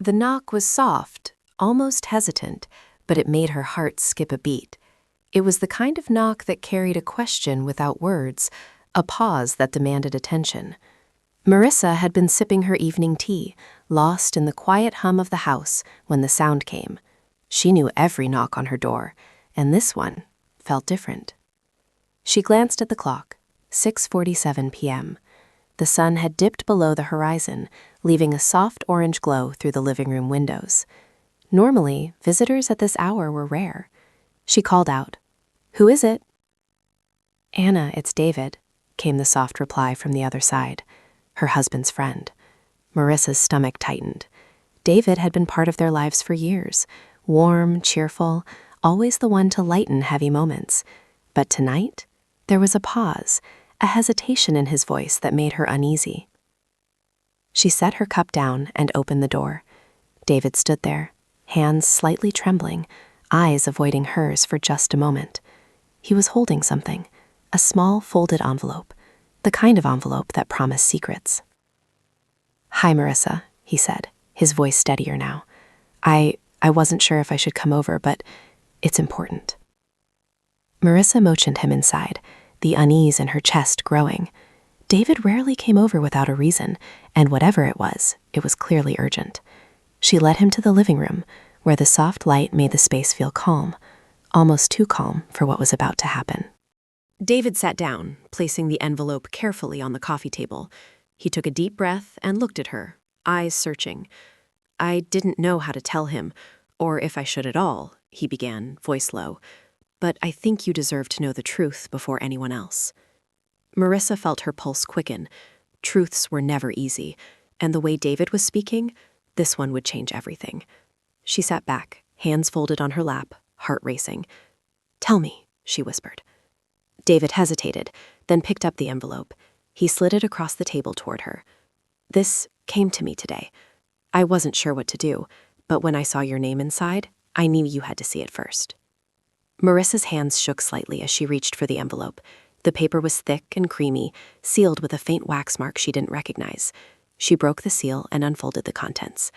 The knock was soft, almost hesitant, but it made her heart skip a beat. It was the kind of knock that carried a question without words, a pause that demanded attention. Marissa had been sipping her evening tea, lost in the quiet hum of the house when the sound came. She knew every knock on her door, and this one felt different. She glanced at the clock, 6:47 p.m. The sun had dipped below the horizon, leaving a soft orange glow through the living room windows. Normally, visitors at this hour were rare. She called out, "Who is it?" "Anna, it's David," came the soft reply from the other side. Her husband's friend. Marissa's stomach tightened. David had been part of their lives for years, warm, cheerful, always the one to lighten heavy moments. But tonight, there was a pause, a hesitation in his voice that made her uneasy. She set her cup down and opened the door. David stood there, hands slightly trembling, eyes avoiding hers for just a moment. He was holding something, a small folded envelope, the kind of envelope that promised secrets. "Hi, Marissa," he said, his voice steadier now. I wasn't sure if I should come over, but it's important." Marissa motioned him inside, the unease in her chest growing. David rarely came over without a reason, and whatever it was clearly urgent. She led him to the living room, where the soft light made the space feel calm, almost too calm for what was about to happen. David sat down, placing the envelope carefully on the coffee table. He took a deep breath and looked at her, eyes searching. "I didn't know how to tell him, or if I should at all," he began, voice low. "But I think you deserve to know the truth before anyone else." Marissa felt her pulse quicken. Truths were never easy, and the way David was speaking, this one would change everything. She sat back, hands folded on her lap, heart racing. "Tell me," she whispered. David hesitated, then picked up the envelope. He slid it across the table toward her. "This came to me today. I wasn't sure what to do, but when I saw your name inside, I knew you had to see it first." Marissa's hands shook slightly as she reached for the envelope. The paper was thick and creamy, sealed with a faint wax mark she didn't recognize. She broke the seal and unfolded the contents.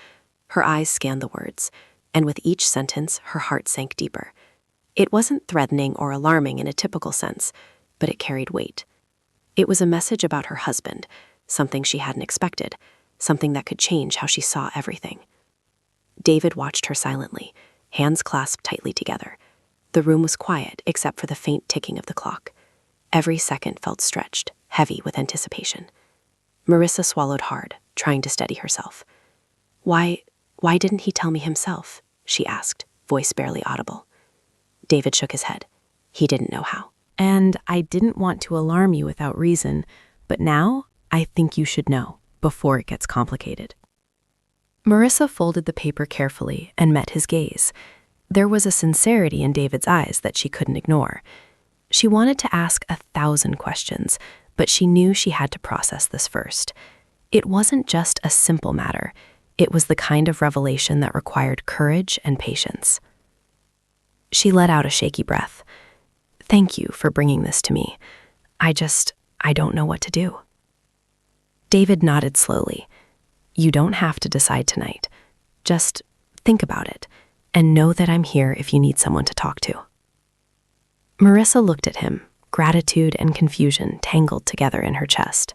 Her eyes scanned the words, and with each sentence, her heart sank deeper. It wasn't threatening or alarming in a typical sense, but it carried weight. It was a message about her husband, something she hadn't expected, something that could change how she saw everything. David watched her silently, hands clasped tightly together. The room was quiet except for the faint ticking of the clock. Every second felt stretched, heavy with anticipation. Marissa swallowed hard, trying to steady herself. Why didn't he tell me himself?" she asked, voice barely audible. David shook his head. He didn't know how. "And I didn't want to alarm you without reason, but now I think you should know, before it gets complicated." Marissa folded the paper carefully and met his gaze. There was a sincerity in David's eyes that she couldn't ignore. She wanted to ask 1,000 questions, but she knew she had to process this first. It wasn't just a simple matter. It was the kind of revelation that required courage and patience. She let out a shaky breath. "Thank you for bringing this to me. I don't know what to do." David nodded slowly. "You don't have to decide tonight. Just think about it, and know that I'm here if you need someone to talk to." Marissa looked at him, gratitude and confusion tangled together in her chest.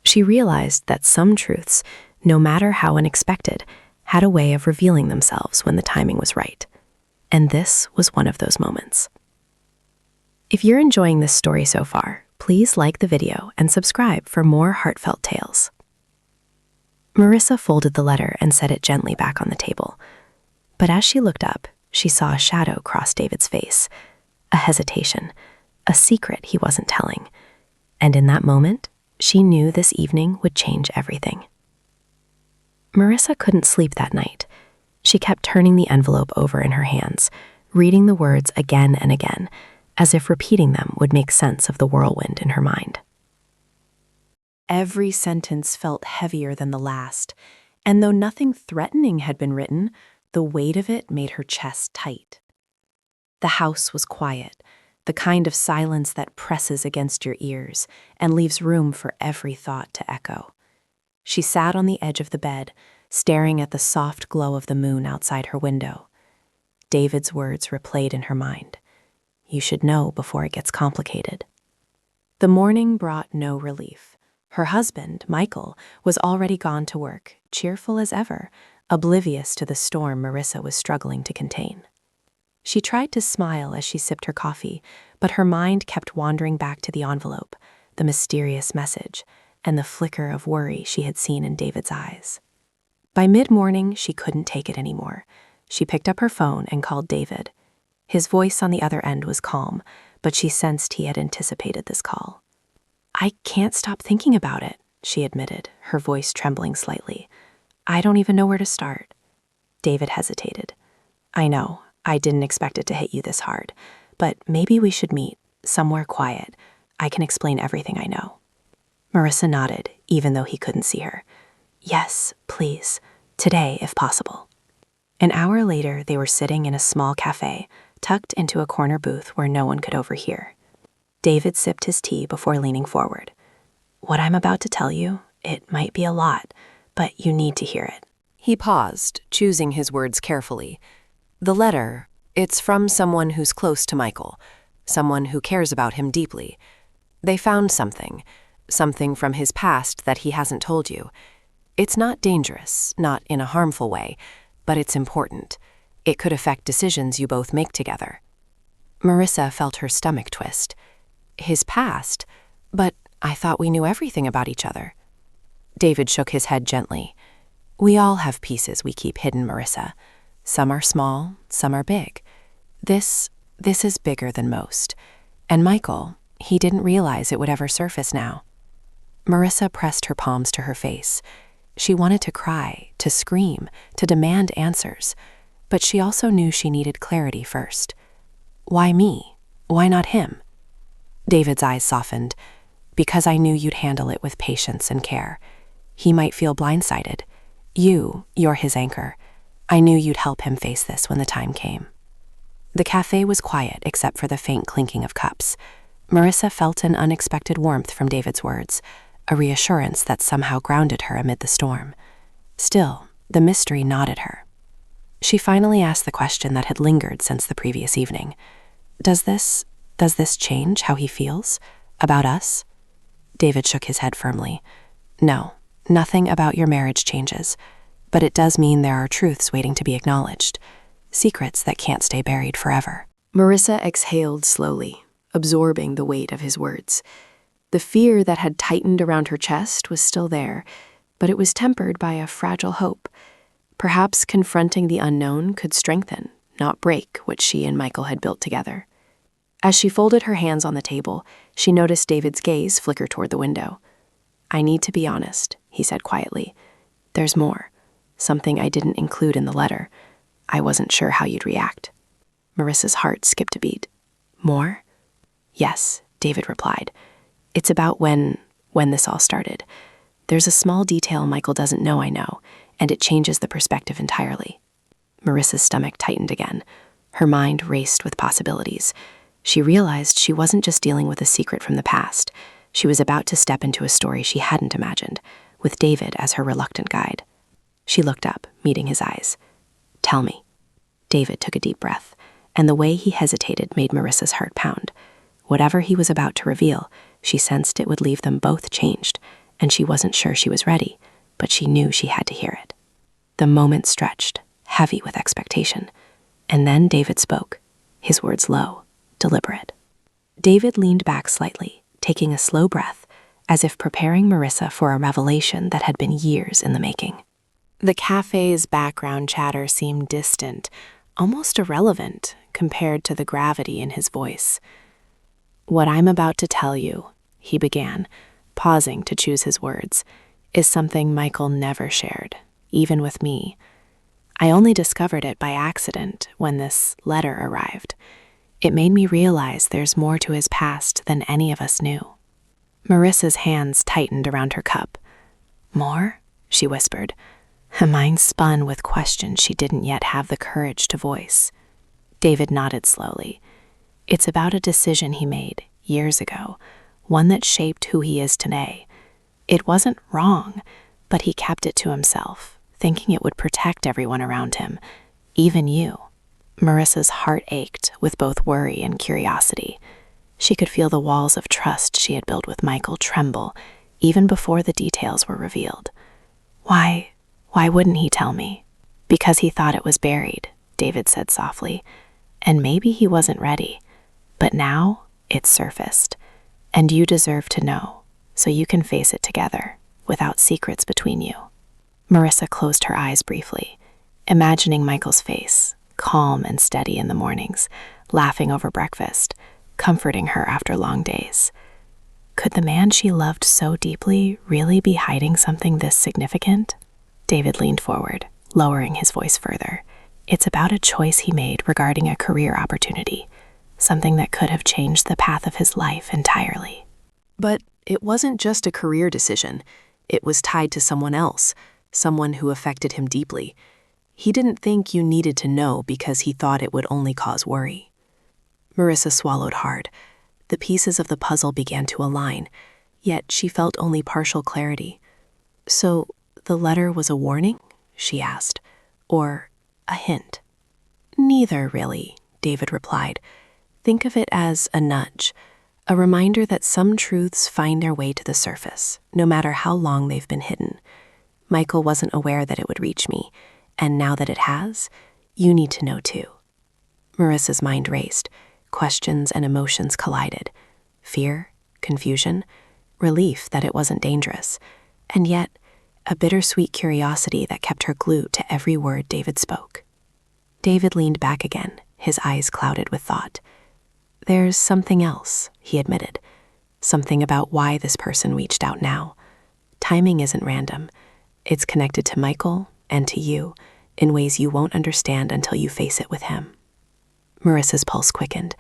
She realized that some truths, no matter how unexpected, had a way of revealing themselves when the timing was right. And this was one of those moments. If you're enjoying this story so far, please like the video and subscribe for more heartfelt tales. Marissa folded the letter and set it gently back on the table. But as she looked up, she saw a shadow cross David's face, a hesitation, a secret he wasn't telling. And in that moment, she knew this evening would change everything. Marissa couldn't sleep that night. She kept turning the envelope over in her hands, reading the words again and again, as if repeating them would make sense of the whirlwind in her mind. Every sentence felt heavier than the last, and though nothing threatening had been written, the weight of it made her chest tight. The house was quiet, the kind of silence that presses against your ears and leaves room for every thought to echo. She sat on the edge of the bed, staring at the soft glow of the moon outside her window. David's words replayed in her mind. You should know before it gets complicated. The morning brought no relief. Her husband, Michael, was already gone to work, cheerful as ever, oblivious to the storm Marissa was struggling to contain. She tried to smile as she sipped her coffee, but her mind kept wandering back to the envelope, the mysterious message, and the flicker of worry she had seen in David's eyes. By mid-morning, she couldn't take it anymore. She picked up her phone and called David. His voice on the other end was calm, but she sensed he had anticipated this call. I can't stop thinking about it, she admitted, her voice trembling slightly. I don't even know where to start. David hesitated. I know, I didn't expect it to hit you this hard, but maybe we should meet, somewhere quiet. I can explain everything I know. Marissa nodded, even though he couldn't see her. Yes, please. Today, if possible. An hour later, they were sitting in a small cafe, tucked into a corner booth where no one could overhear. David sipped his tea before leaning forward. What I'm about to tell you, it might be a lot, but you need to hear it. He paused, choosing his words carefully. The letter, it's from someone who's close to Michael, someone who cares about him deeply. They found something from his past that he hasn't told you. It's not dangerous, not in a harmful way, but it's important. It could affect decisions you both make together. Marissa felt her stomach twist. His past? But I thought we knew everything about each other. David shook his head gently. We all have pieces we keep hidden, Marissa. Some are small, some are big. This is bigger than most. And Michael, he didn't realize it would ever surface now. Marissa pressed her palms to her face. She wanted to cry, to scream, to demand answers, but she also knew she needed clarity first. Why me? Why not him? David's eyes softened. Because I knew you'd handle it with patience and care. He might feel blindsided. You're his anchor. I knew you'd help him face this when the time came. The cafe was quiet except for the faint clinking of cups. Marissa felt an unexpected warmth from David's words, a reassurance that somehow grounded her amid the storm. Still, the mystery gnawed her. She finally asked the question that had lingered since the previous evening. Does this change how he feels? About us? David shook his head firmly. No, nothing about your marriage changes, but it does mean there are truths waiting to be acknowledged, secrets that can't stay buried forever. Marissa exhaled slowly, absorbing the weight of his words. The fear that had tightened around her chest was still there, but it was tempered by a fragile hope. Perhaps confronting the unknown could strengthen, not break, what she and Michael had built together. As she folded her hands on the table, she noticed David's gaze flicker toward the window. I need to be honest, he said quietly. There's more. Something I didn't include in the letter. I wasn't sure how you'd react. Marissa's heart skipped a beat. More? Yes, David replied. It's about when this all started. There's a small detail Michael doesn't know I know, and it changes the perspective entirely. Marissa's stomach tightened again. Her mind raced with possibilities. She realized she wasn't just dealing with a secret from the past. She was about to step into a story she hadn't imagined, with David as her reluctant guide. She looked up, meeting his eyes. Tell me. David took a deep breath, and the way he hesitated made Marissa's heart pound. Whatever he was about to reveal, she sensed it would leave them both changed, and she wasn't sure she was ready, but she knew she had to hear it. The moment stretched, heavy with expectation, and then David spoke, his words low, deliberate. David leaned back slightly, taking a slow breath, as if preparing Marissa for a revelation that had been years in the making. The cafe's background chatter seemed distant, almost irrelevant compared to the gravity in his voice. What I'm about to tell you, he began, pausing to choose his words, is something Michael never shared, even with me. I only discovered it by accident when this letter arrived. It made me realize there's more to his past than any of us knew. Marissa's hands tightened around her cup. More? She whispered. Her mind spun with questions she didn't yet have the courage to voice. David nodded slowly. It's about a decision he made years ago, one that shaped who he is today. It wasn't wrong, but he kept it to himself, thinking it would protect everyone around him, even you. Marissa's heart ached with both worry and curiosity. She could feel the walls of trust she had built with Michael tremble, even before the details were revealed. Why wouldn't he tell me? Because he thought it was buried, David said softly. And maybe he wasn't ready. But now it's surfaced. And you deserve to know, so you can face it together, without secrets between you. Marissa closed her eyes briefly, imagining Michael's face, calm and steady in the mornings, laughing over breakfast, comforting her after long days. Could the man she loved so deeply really be hiding something this significant? David leaned forward, lowering his voice further. It's about a choice he made regarding a career opportunity, something that could have changed the path of his life entirely. But it wasn't just a career decision. It was tied to someone else, someone who affected him deeply. He didn't think you needed to know because he thought it would only cause worry. Marissa swallowed hard. The pieces of the puzzle began to align, yet she felt only partial clarity. So, the letter was a warning? She asked. Or a hint? Neither, really, David replied. Think of it as a nudge, a reminder that some truths find their way to the surface, no matter how long they've been hidden. Michael wasn't aware that it would reach me, and now that it has, you need to know too. Marissa's mind raced. Questions and emotions collided. Fear, confusion, relief that it wasn't dangerous, and yet a bittersweet curiosity that kept her glued to every word David spoke. David leaned back again, his eyes clouded with thought. There's something else, he admitted. Something about why this person reached out now. Timing isn't random. It's connected to Michael and to you in ways you won't understand until you face it with him. Marissa's pulse quickened.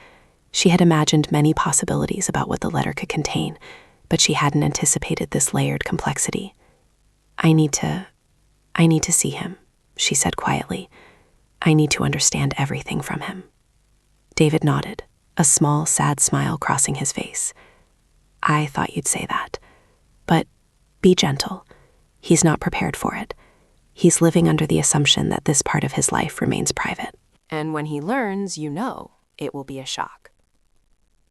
She had imagined many possibilities about what the letter could contain, but she hadn't anticipated this layered complexity. I need to see him, she said quietly. I need to understand everything from him. David nodded, a small, sad smile crossing his face. I thought you'd say that. But be gentle. He's not prepared for it. He's living under the assumption that this part of his life remains private. And when he learns, it will be a shock.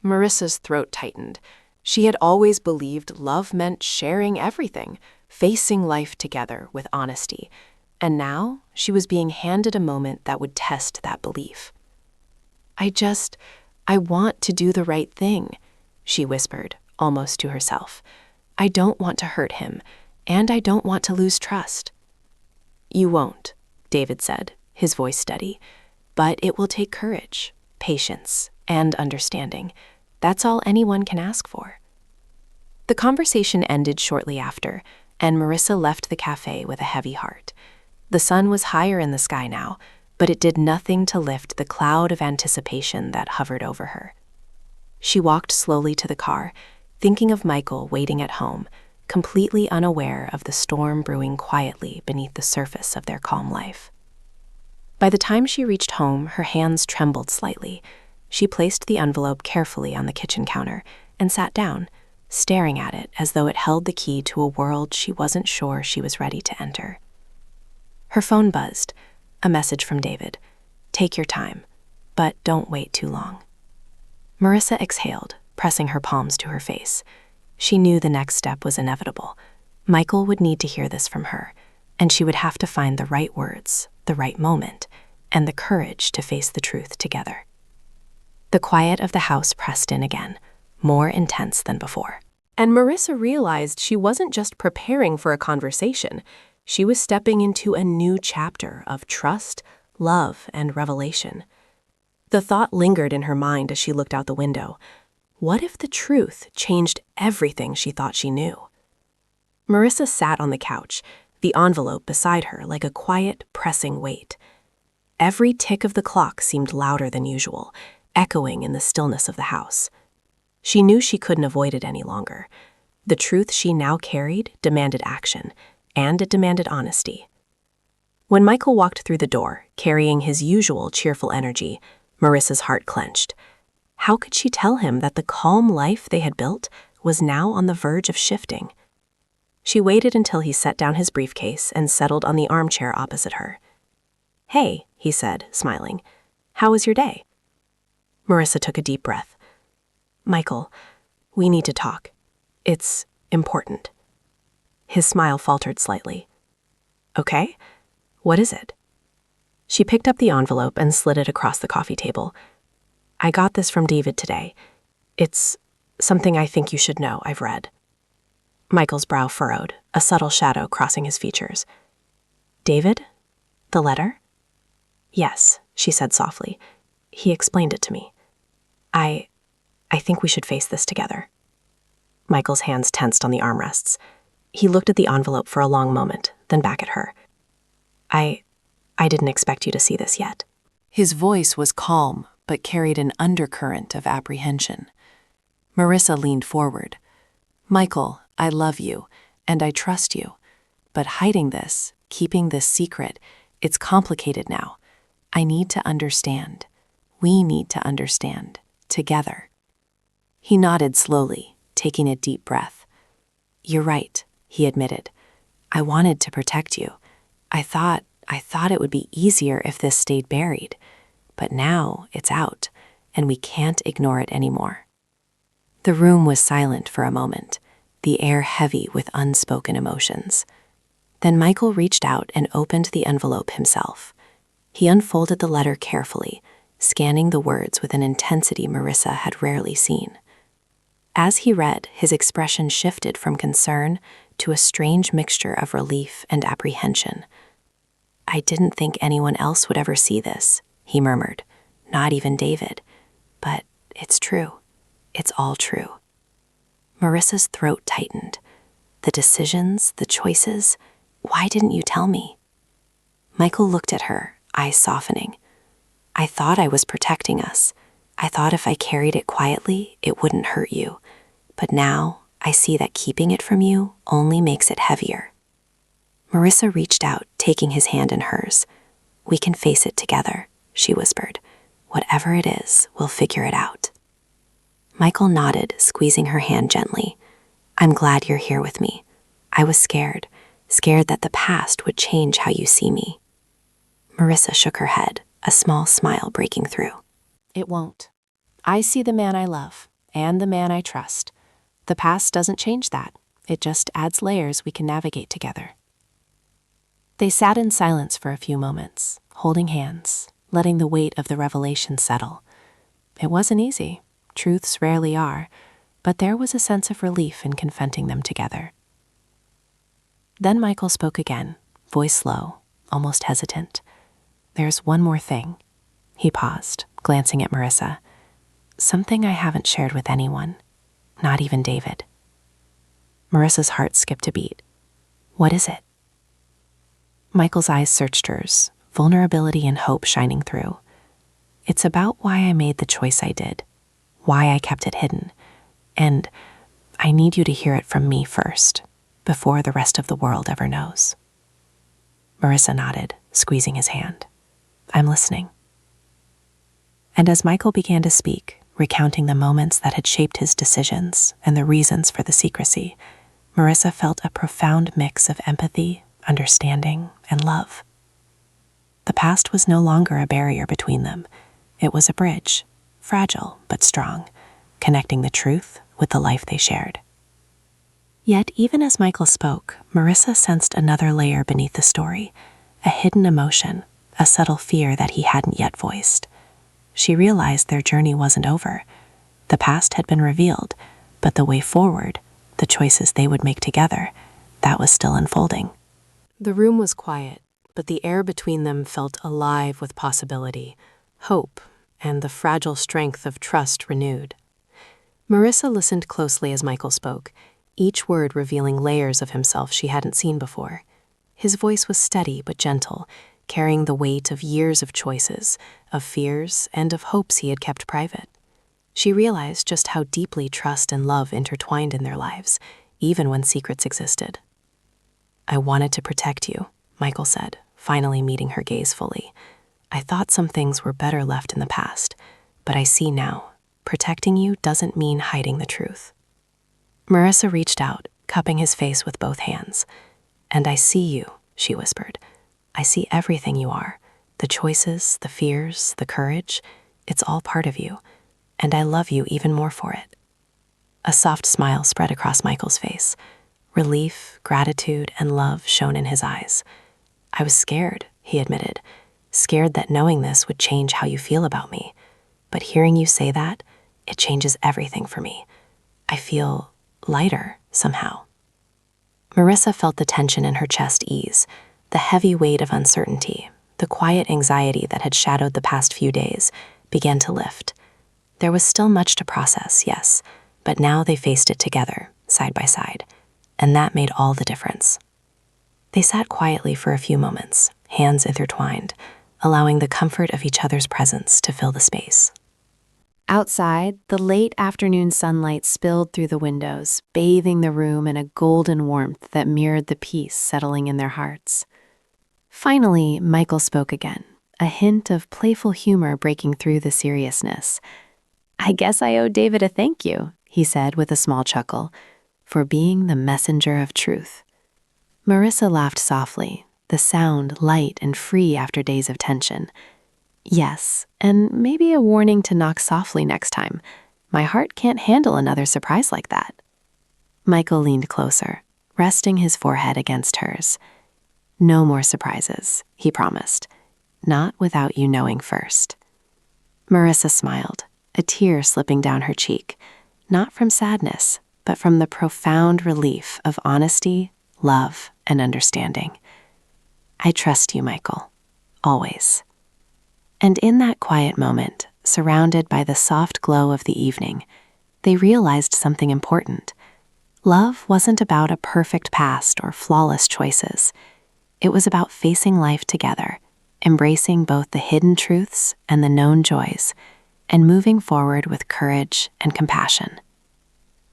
Marissa's throat tightened. She had always believed love meant sharing everything, facing life together with honesty. And now she was being handed a moment that would test that belief. I want to do the right thing, she whispered, almost to herself. I don't want to hurt him, and I don't want to lose trust. You won't, David said, his voice steady. But it will take courage, patience, and understanding. That's all anyone can ask for. The conversation ended shortly after, and Marissa left the cafe with a heavy heart. The sun was higher in the sky now, but it did nothing to lift the cloud of anticipation that hovered over her. She walked slowly to the car, thinking of Michael waiting at home, completely unaware of the storm brewing quietly beneath the surface of their calm life. By the time she reached home, her hands trembled slightly. She placed the envelope carefully on the kitchen counter and sat down, staring at it as though it held the key to a world she wasn't sure she was ready to enter. Her phone buzzed, a message from David. Take your time, but don't wait too long. Marissa exhaled, pressing her palms to her face. She knew the next step was inevitable. Michael would need to hear this from her, and she would have to find the right words, the right moment, and the courage to face the truth together. The quiet of the house pressed in again, more intense than before. And Marissa realized she wasn't just preparing for a conversation. She was stepping into a new chapter of trust, love, and revelation. The thought lingered in her mind as she looked out the window. What if the truth changed everything she thought she knew? Marissa sat on the couch, the envelope beside her like a quiet, pressing weight. Every tick of the clock seemed louder than usual, echoing in the stillness of the house. She knew she couldn't avoid it any longer. The truth she now carried demanded action, and it demanded honesty. When Michael walked through the door, carrying his usual cheerful energy, Marissa's heart clenched. How could she tell him that the calm life they had built was now on the verge of shifting? She waited until he set down his briefcase and settled on the armchair opposite her. "Hey," he said, smiling. "How was your day?" Marissa took a deep breath. "Michael, we need to talk. It's important." His smile faltered slightly. "Okay, what is it?" She picked up the envelope and slid it across the coffee table. "I got this from David today. It's something I think you should know, I've read." Michael's brow furrowed, a subtle shadow crossing his features. "David? The letter?" "Yes," she said softly. "He explained it to me. I think we should face this together." Michael's hands tensed on the armrests. He looked at the envelope for a long moment, then back at her. I didn't expect you to see this yet." His voice was calm, but carried an undercurrent of apprehension. Marissa leaned forward. "Michael, I love you, and I trust you. But hiding this, keeping this secret, it's complicated now. I need to understand. We need to understand. Together." He nodded slowly, taking a deep breath. "You're right," he admitted. "I wanted to protect you. I thought it would be easier if this stayed buried. But now it's out, and we can't ignore it anymore." The room was silent for a moment, the air heavy with unspoken emotions. Then Michael reached out and opened the envelope himself. He unfolded the letter carefully, scanning the words with an intensity Marissa had rarely seen. As he read, his expression shifted from concern to a strange mixture of relief and apprehension. "I didn't think anyone else would ever see this," he murmured, "not even David. But it's true. It's all true." Marissa's throat tightened. "The decisions, the choices, why didn't you tell me?" Michael looked at her, eyes softening. "I thought I was protecting us. I thought if I carried it quietly, it wouldn't hurt you. But now I see that keeping it from you only makes it heavier." Marissa reached out, taking his hand in hers. "We can face it together," she whispered. "Whatever it is, we'll figure it out." Michael nodded, squeezing her hand gently. "I'm glad you're here with me. I was scared that the past would change how you see me." Marissa shook her head, a small smile breaking through. "It won't. I see the man I love, and the man I trust. The past doesn't change that. It just adds layers we can navigate together." They sat in silence for a few moments, holding hands, letting the weight of the revelation settle. It wasn't easy. Truths rarely are, but there was a sense of relief in confronting them together. Then Michael spoke again, voice low, almost hesitant. "There's one more thing." He paused, glancing at Marissa. "Something I haven't shared with anyone, not even David." Marissa's heart skipped a beat. "What is it?" Michael's eyes searched hers, vulnerability and hope shining through. "It's about why I made the choice I did, why I kept it hidden, and I need you to hear it from me first, before the rest of the world ever knows." Marissa nodded, squeezing his hand. "I'm listening." And as Michael began to speak, recounting the moments that had shaped his decisions and the reasons for the secrecy, Marissa felt a profound mix of empathy, understanding, and love. The past was no longer a barrier between them. It was a bridge, fragile but strong, connecting the truth with the life they shared. Yet even as Michael spoke, Marissa sensed another layer beneath the story, a hidden emotion, a subtle fear that he hadn't yet voiced. She realized their journey wasn't over. The past had been revealed, but the way forward, the choices they would make together, that was still unfolding. The room was quiet, but the air between them felt alive with possibility, hope, and the fragile strength of trust renewed. Marissa listened closely as Michael spoke, each word revealing layers of himself she hadn't seen before. His voice was steady but gentle, carrying the weight of years of choices, of fears, and of hopes he had kept private. She realized just how deeply trust and love intertwined in their lives, even when secrets existed. "I wanted to protect you," Michael said, finally meeting her gaze fully. "I thought some things were better left in the past, but I see now, protecting you doesn't mean hiding the truth." Marissa reached out, cupping his face with both hands. "And I see you," she whispered. "I see everything you are. The choices, the fears, the courage. It's all part of you. And I love you even more for it." A soft smile spread across Michael's face. Relief, gratitude, and love shone in his eyes. "I was scared," he admitted. "Scared that knowing this would change how you feel about me. But hearing you say that, it changes everything for me. I feel lighter, somehow." Marissa felt the tension in her chest ease, the heavy weight of uncertainty, the quiet anxiety that had shadowed the past few days, began to lift. There was still much to process, yes, but now they faced it together, side by side, and that made all the difference. They sat quietly for a few moments, hands intertwined, allowing the comfort of each other's presence to fill the space. Outside, the late afternoon sunlight spilled through the windows, bathing the room in a golden warmth that mirrored the peace settling in their hearts. Finally, Michael spoke again, a hint of playful humor breaking through the seriousness. "I guess I owe David a thank you," he said with a small chuckle, "for being the messenger of truth." Marissa laughed softly, the sound light and free after days of tension. "Yes, and maybe a warning to knock softly next time. My heart can't handle another surprise like that." Michael leaned closer, resting his forehead against hers. "No more surprises," he promised. "Not without you knowing first." Marissa smiled, a tear slipping down her cheek, not from sadness, but from the profound relief of honesty, love, and understanding. "I trust you, Michael. Always." And in that quiet moment, surrounded by the soft glow of the evening, they realized something important. Love wasn't about a perfect past or flawless choices. It was about facing life together, embracing both the hidden truths and the known joys, and moving forward with courage and compassion.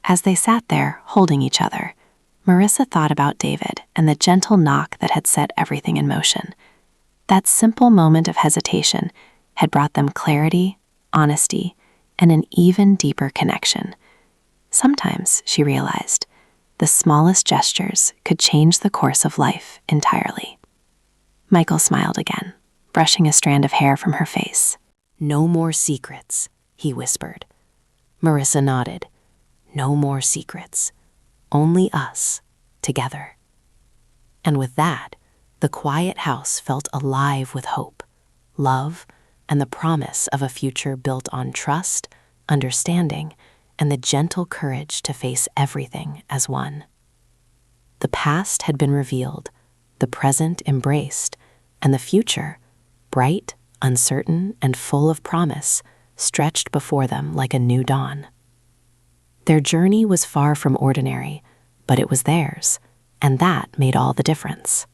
As they sat there, holding each other, Marissa thought about David and the gentle knock that had set everything in motion. That simple moment of hesitation had brought them clarity, honesty, and an even deeper connection. Sometimes, she realized, the smallest gestures could change the course of life entirely. Michael smiled again, brushing a strand of hair from her face. "No more secrets," he whispered. Marissa nodded. "No more secrets. Only us, together." And with that, the quiet house felt alive with hope, love, and the promise of a future built on trust, understanding, and the gentle courage to face everything as one. The past had been revealed, the present embraced, and the future, bright, uncertain, and full of promise, stretched before them like a new dawn. Their journey was far from ordinary, but it was theirs, and that made all the difference.